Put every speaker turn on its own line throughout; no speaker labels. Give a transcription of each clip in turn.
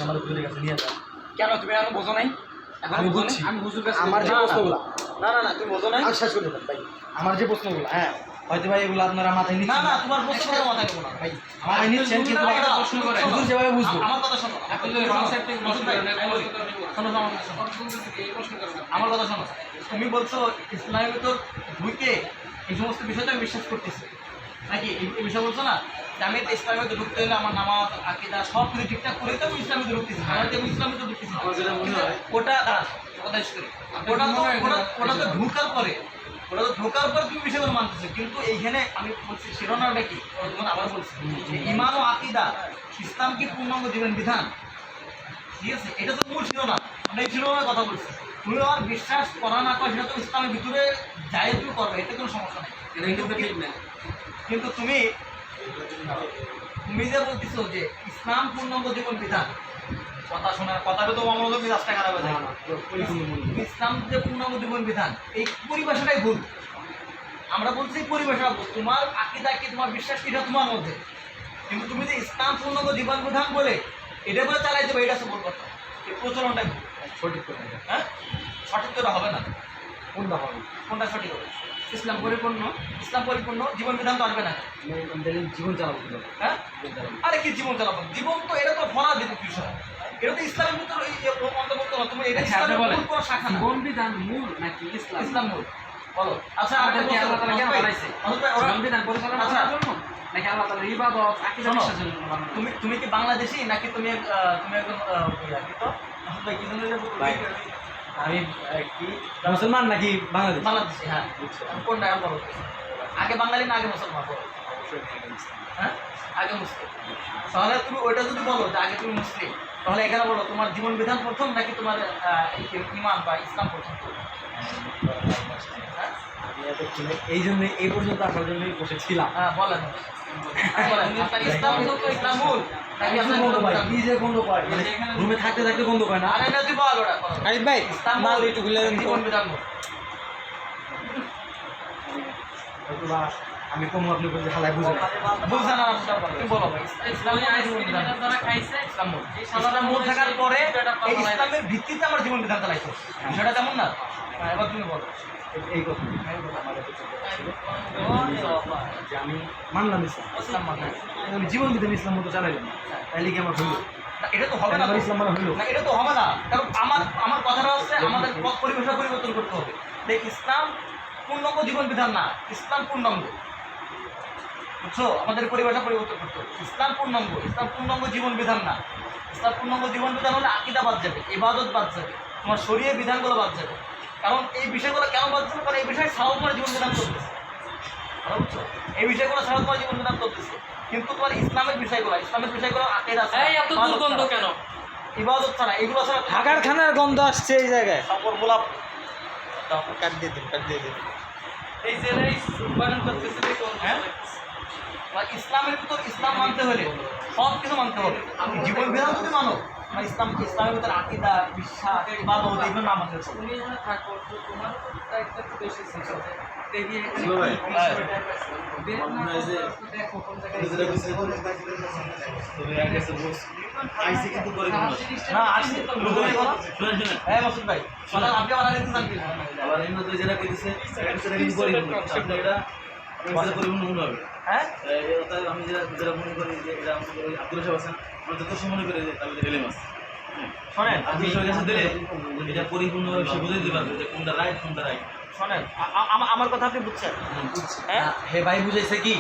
আমার হুজুরের কাছে নিয়ে যান।
কেন তুমি এখন বোঝো নাই?
আমি বুঝছি।
আমি হুজুর কাছে
আমার যে প্রশ্নগুলো,
না তুমি বোঝো নাই।
শেষ করে দেন ভাই। আমার যে প্রশ্নগুলো, হ্যাঁ হয়তো ভাই এগুলো আপনারা মাথায়
না
নিচ্ছেন
না তোমার প্রশ্ন করে মাথায় নেবো না
ভাই, আমার নিচ্ছেন কিন্তু
একটা প্রশ্ন করে
হুজুর যেভাবে বুঝবো।
আমার কথা শোনো, আমার কথা শোনো। তুমি বলছো ইসলামের ভিতর ঢুকে এই সমস্ত বিষয়টা আমি বিশ্বাস করতেছি নাকি এই বিষয় বলছো না যে আমি ইসলামের ভিতরে ঢুকতে হলে আমার নামাজ আকীদা সব কিছু ঠিকঠাক করে তো আমি ইসলামের ভিতরে ঢুকতেছি। আমার যে আমি ইসলামের ভিতরে ঢুকতেছি ওটা কথা শেষ করি। ওটা তো ঢুকার পরে তুমি বিষয়গুলো মানতেছো, কিন্তু এইখানে আমি বলছি শিরোনামটা কি তোমার আবার বলছি যে ঈমান ও আকীদা ইসলাম কি পূর্ণাঙ্গ জীবন বিধান, ঠিক আছে? এটা তো মূল শিরোনাম। আমরা এই শিরোনামের কথা বলছি। তুমি আর বিশ্বাস করা না করা সেটা তো ইসলামের ভিতরে যাই তুমি করবে, এতে কোনো সমস্যা নেই, এটা কিন্তু ঠিক নেই। কিন্তু তুমি যে বলতেছো যে ইসলাম পূর্ণাঙ্গ জীবন বিধান, কথা শোনার কথাটা তো আমার মধ্যে রাস্তা খারাপ হয়ে যায়। ইসলাম যে পূর্ণাঙ্গ জীবন বিধান এই পরিভাষাটাই ভুল। আমরা বলছি পরিভাষা ভুল। তোমার আকীদা কি, তোমার বিশ্বাস কি, এটা তোমার মধ্যে। কিন্তু তুমি যে ইসলাম পূর্ণাঙ্গ জীবন বিধান বলে এটা বলে চালাই দেবে, এটা ভুল কথা। এই প্রচলনটাই ভুল।
সঠিক করে
হ্যাঁ, সঠিক তো হবে না।
কোনটা হবে?
কোনটা সঠিক হবে? ইসলাম পরিপূর্ণ জীবন বিধান তো আসবে না।
জীবন চালাবো,
হ্যাঁ, আরে কি জীবন চালাবো? জীবন তো এটা তো ফরাজিত বিষয়, এটা তো ইসলামের ভিতরে অন্তর্ভুক্ত না। তুমি এটা ইসলামের মূল কোনো শাখা না।
জীবন বিধান মূল নাকি
ইসলাম মূল? বলো। আচ্ছা,
আমাদের কি আল্লাহ তাআলা কেন বানাইছে? জীবন বিধান পরিচালনা করার জন্য নাকি আল্লাহ তাআলার ইবাদত আকীদা বিশ্বাসের জন্য বানাইছে?
তুমি কি বাংলাদেশী নাকি তুমি একজন কি তো ভাই কি জানো
ভাই, আমি কি মুসলমান নাকি বাংলাদেশ?
বাংলাদেশী? হ্যাঁ, কোনটা এখন বলো? আগে বাঙালি না আগে মুসলমান? বলো। হ্যাঁ, আগে মুসলিম। তাহলে তুমি ওইটা যদি বলো যে আগে তুমি মুসলিম, তাহলে এখানে বলো তোমার জীবন বিধান প্রথম নাকি তোমার ঈমান বা ইসলাম প্রথম? হ্যাঁ,
এই জন্য এই পর্যন্ত আসার জন্যই বসেছিলাম।
হ্যাঁ বলেন। ইসলাম তো ইসলাম মূল নাকি আপনার
গন্ধ পাই, কি যে গন্ধ পাই, রুমে থাকতে থাকতে গন্ধ পায় না।
আরে না তুই বল ওটা করো।
আরিফ ভাই,
ইসলাম
মাল
মূল,
একটু খুলে দেন তো।
জীবন বিধান মূল।
হয়তোবা আমি কম আপনি বলতে হালায় বুঝে না।
বুঝছেন না? তুমি বলো ভাই, ইসলাম জীবন বিধান
যারা খাইছে
ইসলাম মূল। ইসলাম মূল থাকার পরে এই ইসলামের ভিত্তিতে আমার জীবন বিধান চালাইছো, বিষয়টা তেমন না। এবার তুমি বলো।
এই কথা আমার কাছে ছিল যে আমি মানলাম ইসলাম,
ইসলাম মানে
আমি জীবন বিধান ইসলাম মতো চালাইলাম, তাইলে কি আমার হইল?
না, এটা তো হবে না।
আমার ইসলাম মানে হইল
না, এটা তো হবে না। কারণ আমার কথাটা হচ্ছে আমাদের পরিভাষা পরিবর্তন করতে হবে। যে ইসলাম পূর্ণাঙ্গ জীবন বিধান না, ইসলাম পূর্ণাঙ্গ। বুঝছো? আমাদের পরিভাষা পরিবর্তন করতে হবে। ইসলাম পূর্ণাঙ্গ জীবন বিধান না। ইসলাম পূর্ণাঙ্গ জীবন বিধান হলে আকীদা বাদ যাবে, ইবাদত বাদ যাবে, তোমার শরীয়ত বিধানগুলো বাদ যাবে। কারণ এই বিষয়গুলো কেন বাদ যাবে? কারণ এই বিষয়ে ছাড়াও তোমার জীবন বিধান চলতেছে। বুঝছো? এই বিষয়গুলো ছাড়াও তোমার জীবন বিধান চলতেছে। কিন্তু তোমার ইসলামের বিষয়গুলো আকীদা ছাড়া,
এই এত দুর্গন্ধ কেন?
ইবাদত ছাড়া, এগুলো ছাড়া
ঢাকার খানার গন্ধ আসছে এই জায়গায়।
সকল গোলাপ
কাট দিয়ে দিন।
এই যে উৎপাদন করতেছে কোন?
হ্যাঁ, আর ইসলামের ভিতর ইসলাম মানতে হলে সব কিছু মানতে হবে। জীবন বিধান যদি মানো, মানে ইসলামের ভিতর আকীদা, বিশ্বাস, ইবাদত এগুলো না মানতে হবে।
তুমি এখানে থাকো তো তোমার দায়িত্ব একটু বেশি ছিল। দেখি দেখো কোন
না আসি লোকই বলো। হ্যাঁ মাসুদ ভাই, মানে আপনি আমার আগে জানতে হ্যাঁ
আমি যেটা মনে করি যে এটা আব্দুল সাহেব আছেন, আমরা যথেষ্ট মনে করি যে তাদের এলেম আছে।
শোনেন,
আপনি সবার কাছে দিলে এটা পরিপূর্ণভাবে সে বুঝে দিতে পারবে যে কোনটা রাইট কোনটা রাইট।
শোনেন আমার কথা আপনি বুঝছেন? হ্যাঁ,
হে ভাই বুঝাইছে কি?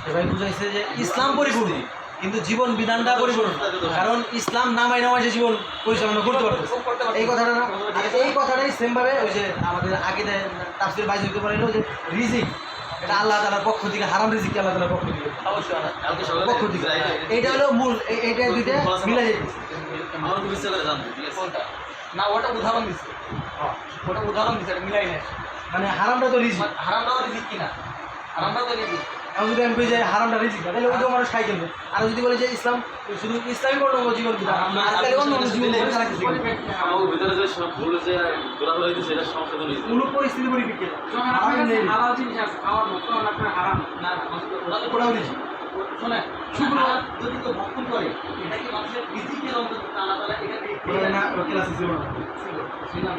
হে ভাই বুঝাইছে যে ইসলাম পরিপূর্ণ, কিন্তু জীবন বিধানটা পরিপূর্ণ। কারণ ইসলাম নামাই নামাই যে জীবন পরিচালনা করতে পারবে, এই কথাটা না? আর এই কথাটাই সেম ভাবে ওই যে আমাদের আগে তাফসীর বাইজ হইতে পারিল যে রিজিক, এটা আল্লাহ তাআলার পক্ষ থেকে, হারাম রিজিক আল্লাহ তাআলার পক্ষ থেকে,
অবশ্যই
পক্ষ থেকে। এইটা হলো মূল, এইটা দুইটা মিলে যেতেছে।
আমার খুব ইচ্ছা করে জানবো, ঠিক আছে?
কোনটা? না ওটা উদাহরণ দিচ্ছে, ওটা উদাহরণ দিচ্ছে, এটা মিলাই নেই।
মানে হারামটা তো রিজিক,
হারামটাও রিজিক কিনা? হারামটাও তো রিজিক।
এখন যদি আমি বলি যে হারামটা রিজিক, তাহলে ওইটাও মানুষ খাই ফেলবে। আর যদি বলি যে ইসলাম শুধু ইসলামী পূর্ণাঙ্গ জীবন বিধান, আর তাহলে অন্য অন্য জীবন বিধান চালাতে শিখবে।
আমার ভিতরে যে সব ভুল যে ঘোরাফেরা হইতেছে এটা সংশোধন হয়েছে।
কোন পরিস্থিতি পরিপ্রেক্ষিতে
যখন আপনার কাছে হালাল জিনিস আছে খাওয়ার মতো আপনার হারাম
না ওটা তো
ওটাও রিজিক।
শোনেন, যদি কেউ ভক্ষণ করে এটা কি মানুষের রিজিকের অন্তর্ভুক্ত
ওরা না ক্লাসে ছিল না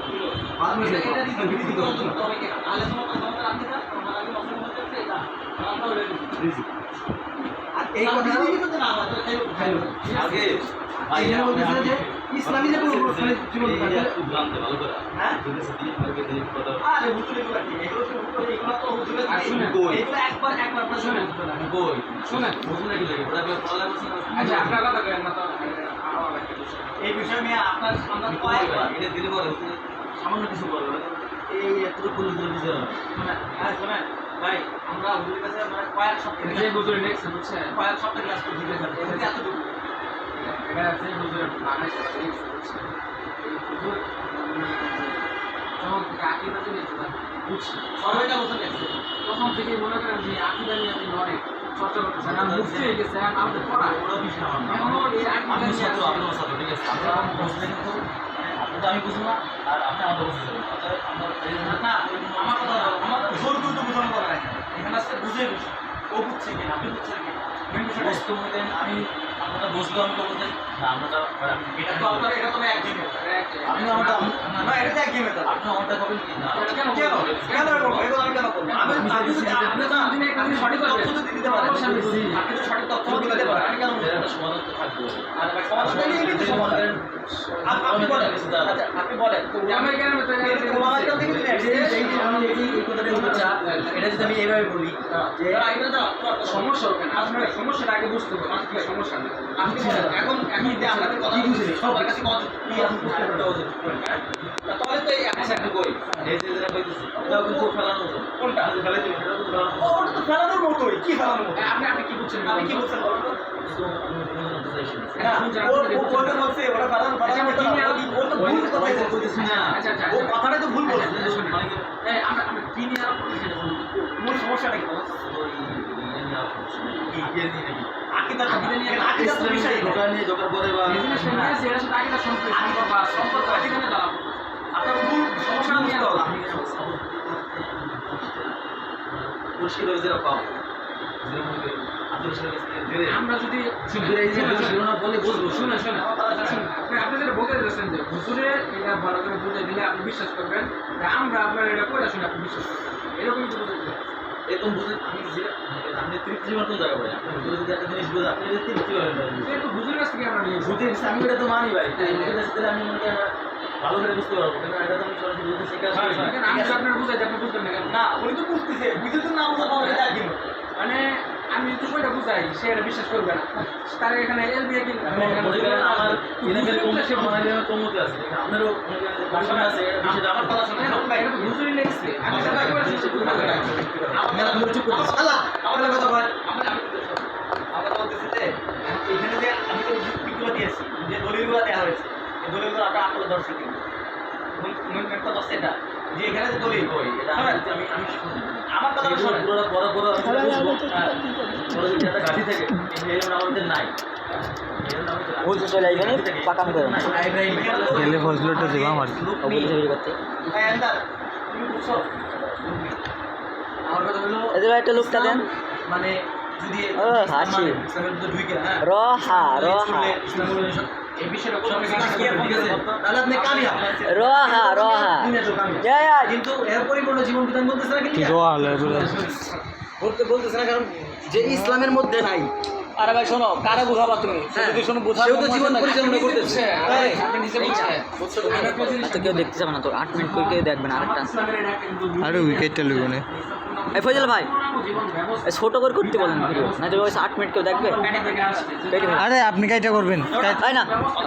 বাদ মে
এটা দিতে হবে কি আলে তোমাদের আকিদা তোমার আগে অসল হচ্ছে এটা আমরা অলরেডি
আর এই কথা
তো না আমাদের খাইলো
আগে
এখানে বলতেছে যে ইসলামী যে পরিবর্তনের জীবন
জানতে ভালো করে
হ্যাঁ
যদি সেদিন মার্কে দিয়ে কথা
আরে হুজুর এগুলো কি এগুলো তো হুজুরের
শুনে
এগুলো একবার
শুনে
কই
শুনেন
বুঝুন নাকি লাগে ওটা পড়ালা করছেন
আচ্ছা আপনার কথা কেন না তো
এই বিষয়ে নিয়ে আপনার আমরা কয়েকবার
এটা দিলে পরে সামান্য কিছু বলবে এই এতটুকু পুলিশ দিয়ে দিতে হবে
শোনেন ভাই আমরা হুজুরের কাছে মানে কয়েক সপ্তাহ
যে বুঝুরে নেক্সট বুঝছে
কয়েক সপ্তাহ ক্লাস করে দিতে পারি এতটুকু
এটা আছে বুঝুরে বাংলাদেশ বুঝছে এই বুঝুর যখন থেকে আকিদা নিয়ে চলে বুঝছি
সবাইটা বলতে গেছে
তখন থেকে মনে করেন যে আকিদা নিয়ে আপনি অনেক চর্চা করতেছেন আর মুক্তি হয়ে গেছে আর আমাদের পড়া
ওরা বিষয় আমার না।
এখন এই আকিদা
আপনি
নিয়ে
সত্য
আছে।
আপনার সাথে ঠিক আছে আমরা বুঝলে কিন্তু আপনি তো আমি বুঝবো না আর আপনি আমাদের বুঝতে যাবেন অতএব আমরা এই জন্য
না আমার কথা আমার জোর করে তো বোঝানো করা নাই এখানে আসতে বুঝে বসে ও বুঝছে কিনা আপনি বুঝছেন কিনা মেন বিষয়টা
বস্তু মনে করেন আমি আপনারা বুঝলো আমি তো বলতেন না আমরা
এটা তো আপনার এটা তো এক গেমে
আপনি আমারটা
না এটা তো এক গেমে তো
আপনি আমারটা করবেন কি না
কেন
কেন কেন এরকম এগুলো আমি কেন করবো আমি আপনি তো আপনি সঠিক তথ্য তো দিতে পারেন আপনি তো সঠিক তথ্য দিতে পারেন আমি কেন বলবো?
একটা সমাধান তো থাকবে
আর ভাই সমাধান চাইলে এটাই তো সমাধান আপনি বলেন আচ্ছা আপনি বলেন তো
আমার কেন তো
তোমার থেকে দিলে
এটা যদি আমি এইভাবে বলি যে
সমস্যা হবে না আপনার সমস্যাটা আগে বুঝতে হবে আপনার কি সমস্যা নেই
আপনি বলেন এখন যে আপনাদের কথা বুঝে সবার কাছে কথা কি আপনি বুঝতে পারছেন তাহলে তো এই আচ্ছা আপনি কই
এই যে যেটা বলতেছি এটাও কিন্তু ফেলানো যায়
কোনটা
ফেলে দিবেন এটা তো ফেলানো
ওটা তো ফেলানোর মতোই কি ফেলানোর মতো
আপনি কি বুঝছেন
আপনি কি বলছেন বলুন তো
কিন্তু আমি কোনো বুঝাইছি না
না ও বলতে বলছে ওটা ফেলানো ও তো ভুল কথা বলতেছে
না
আচ্ছা আচ্ছা
ও কথাটাই তো ভুল বলছে
মানে কি
এই আমরা কি নিয়ে আলাপ করছি সেটা বলুন
মূল সমস্যাটা কি বলো
ওই ইয়ে নিয়ে আসছে কি ইয়ে নিয়ে নাকি
আকিদা আকিদা তো বিষয়
ঢোকা নিয়ে ঢোকার পরে বা
বিজনেস নিয়ে আছে এর সাথে আগে সম্পর্ক আকিদা নিয়ে দাঁড়াবো
আপনার মূল সমস্যা বুঝতে হবে
আমি পরিষ্কার হয়ে যারা পাবো যেরকম আত্মবিশ্বাসের কাছ থেকে ধীরে
আমরা যদি
এই যে শিরোনাম বলে বুঝবো
শুনে শুনে আপনি যেটা বলতে চাচ্ছেন যে হুজুরে এটা ভালো করে বুঝে দিলে আপনি বিশ্বাস করবেন যে আমরা আপনার এটা করে শুনে আপনি বিশ্বাস করবেন এরকমই তো বলতে চাচ্ছেন।
এরকম বুঝে আমি যে আপনি তৃপ্তি জীবন কোন জায়গায় পড়ে আপনি ভিতরে যদি একটা জিনিস বুঝে আপনি যদি তৃপ্তি পাবেন
কিন্তু হুজুরের কাছ থেকে আমরা নিয়ে
বুঝে গেছি আমি এটা তো মানি ভাই বুঝে গেছি তাহলে আমি মনে করি আমার ভালো করে বুঝতে পারবো কিন্তু এটা তো আমি সরাসরি বুঝতে শেখা
আমি তো আপনার বুঝাই আপনি বুঝবেন না কেন
না উনি তো বুঝতেছে বুঝে তো না বুঝা পাবে এটা কি
মানে আমি তো কইটা বুঝাই সে এটা বিশ্বাস করবে না তার এখানে এলবি কি
মনে করেন আমার ইনামের কমতে আছে আপনারও মনে করেন আছে এটা বিষয়টা আমার কথা শুনে
এটা তো হুজুরই লেগেছে আমি সেটা করে
আল্লাহ আমাদের কথা বল আমরা বলতেছি যে এখানে যে আমি যে যুক্তিগুলো দিয়েছি যে দলিলগুলো দেওয়া হয়েছে এই দলিলগুলো আমরা আপনাদের দর্শক কিন্তু মেন কথা হচ্ছে এটা যে এখানে যে দলিল
ওই এটা
শোনেন,
আমি আমি শুনি
আমার কথাটা শোনেন
পুরো বড় বড় বড় যদি একটা গাড়ি থাকে এই আমাদের নাই
গেলে ফজলটা দেবো আমার
হ্যাঁ এন্দার তুমি বুঝছো
আমার কথা হলো
এদের একটা লোকটা দেন
মানে যদি
ও, হাসি।
ইসলামের ভিতরে ঢুকে না
রহা রহা
এই বিষয়টা ঠিক আছে তাহলে আপনি কামিয়াব
রহা রহা
দুনিয়া তো কামিয়াব
জয় আজ।
কিন্তু এর পরিপূর্ণ জীবন বিধান বলতেছে না কিন্তু বলতেছে না কারণ যে ইসলামের মধ্যে নাই
আরে ভাই শোনো কারে বুঝাবা তুমি যদি শোনো বুঝা
সেও তো জীবন পরিচালনা করতেছে
আপনি নিজে বুঝছেন
তো কেউ দেখতে যাবে না তো 8 মিনিট করে কেউ দেখবে না আরেকটা
আরে উইকেটটা লুবনে
এই ফজল ভাই
জীবন ব্যবস্থা
এই ছোট করে করতে বলেন ভিডিও না তো 8 মিনিট কেউ দেখবে
থেকে আসছে
কেটে ফেলো।
আরে আপনি কাইটা করবেন
তাই না
ব্যবস্থা